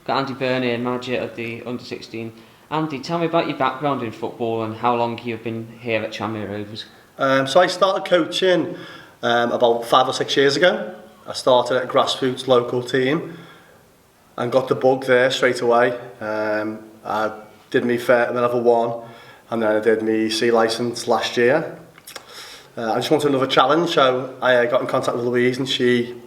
got Andy Burney, manager of the under-16. Andy, tell me about your background in football and how long you've been here at Tranmere Rovers. So I started coaching about 5 or 6 years ago. I started at a grassroots local team and got the bug there straight away. I did my level 1 and then I did my C licence last year. I just wanted another challenge, so I got in contact with Louise and she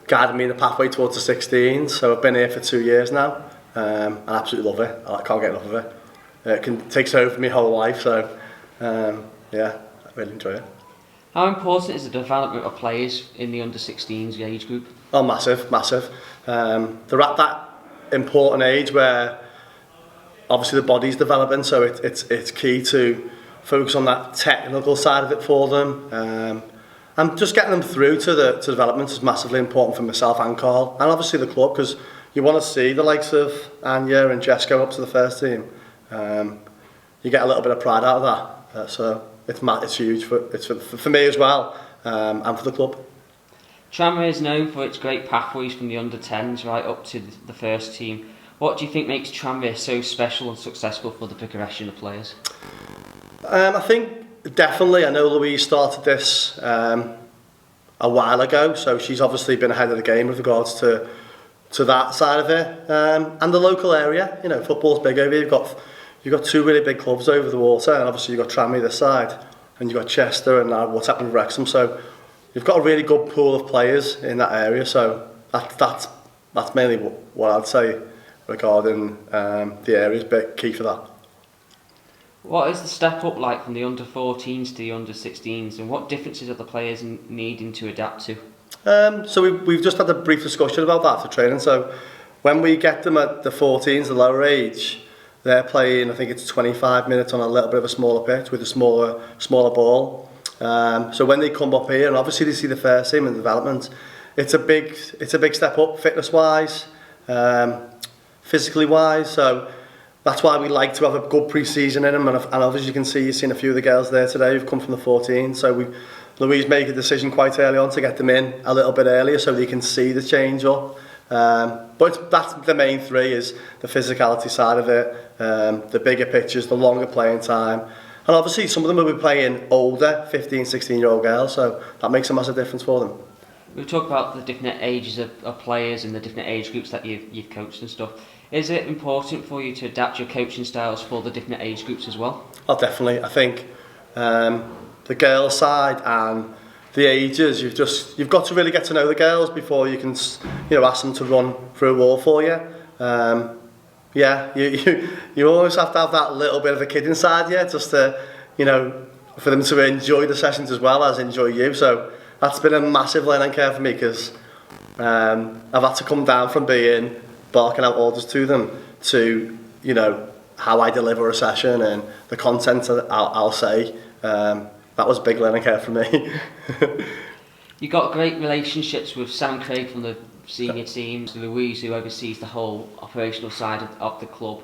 guided me in the pathway towards the 16. So I've been here for 2 years now. I absolutely love it. I can't get enough of it. It takes over my whole life, so yeah, I really enjoy it. How important is the development of players in the under-16s age group? Oh, massive, massive. They're at that important age where obviously the body's developing, so it's key to focus on that technical side of it for them. And just getting them through to the development is massively important for myself and Carl, and obviously the club, because you want to see the likes of Anya and Jess go up to the first team. You get a little bit of pride out of that, so it's huge for me as well, and for the club. Tranmere is known for its great pathways from the under-10s right up to the first team. What do you think makes Tranmere so special and successful for the progression of players? I think definitely, I know Louise started this a while ago, so she's obviously been ahead of the game with regards to that side of it, and the local area. You know, football's big over here. You've got 2 really big clubs over the water, and obviously you've got Tranmere this side, and you've got Chester, and now what's happening with Wrexham. So you've got a really good pool of players in that area. So that's mainly what I'd say regarding the area is big key for that. What is the step up like from the under-14s to the under-16s, and what differences are the players needing to adapt to? So we've just had a brief discussion about that for training. So when we get them at the 14s, the lower age, they're playing, I think it's 25 minutes on a little bit of a smaller pitch with a smaller ball. So when they come up here, and obviously they see the first team and development, it's a big step up fitness-wise, physically-wise. So that's why we like to have a good pre-season in them, and obviously you can see, you've seen a few of the girls there today who've come from the 14. So Louise made a decision quite early on to get them in a little bit earlier so they can see the change up. But that's the main 3, is the physicality side of it, the bigger pitches, the longer playing time. And obviously some of them will be playing older, 15, 16-year-old girls, so that makes a massive difference for them. We've talked about the different ages of players and the different age groups that you've coached and stuff. Is it important for you to adapt your coaching styles for the different age groups as well? Oh, definitely. I think the girls' side and the ages, you've got to really get to know the girls before you can, ask them to run through a wall for you. Yeah, you always have to have that little bit of a kid inside you, just to, for them to enjoy the sessions as well as enjoy you. So that's been a massive learning curve for me, because I've had to come down from being barking out orders to them to, how I deliver a session and the content that I'll say. That was a big learning curve for me. You got great relationships with Sam Craig from the senior teams, Louise, who oversees the whole operational side of the club.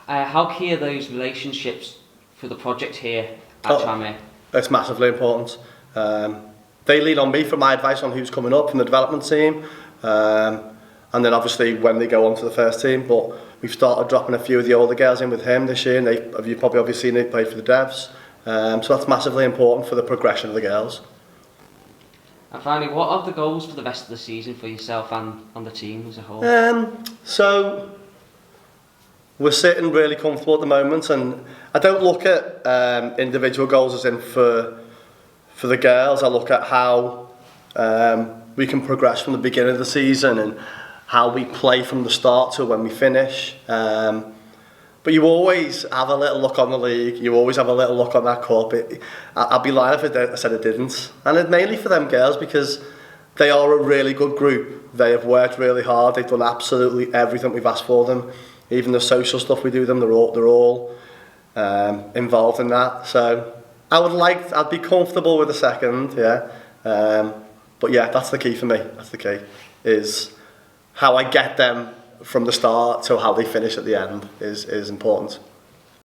How key are those relationships for the project here at Tranmere? It's massively important. They lean on me for my advice on who's coming up from the development team, and then obviously when they go on to the first team. But we've started dropping a few of the older girls in with him this year, and you've probably obviously seen they play for the Devs. So that's massively important for the progression of the girls. And finally, what are the goals for the rest of the season for yourself and the team as a whole? So we're sitting really comfortable at the moment, and I don't look at individual goals as in for the girls. I look at how we can progress from the beginning of the season and how we play from the start to when we finish. But you always have a little look on the league, you always have a little look on that cup. I'd be lying if I said it didn't. And it's mainly for them girls, because they are a really good group. They have worked really hard, they've done absolutely everything we've asked for them. Even the social stuff we do them, they're all involved in that. So I'd be comfortable with a second, yeah. But yeah, that's the key for me. That's the key, is how I get them from the start to how they finish at the end is important.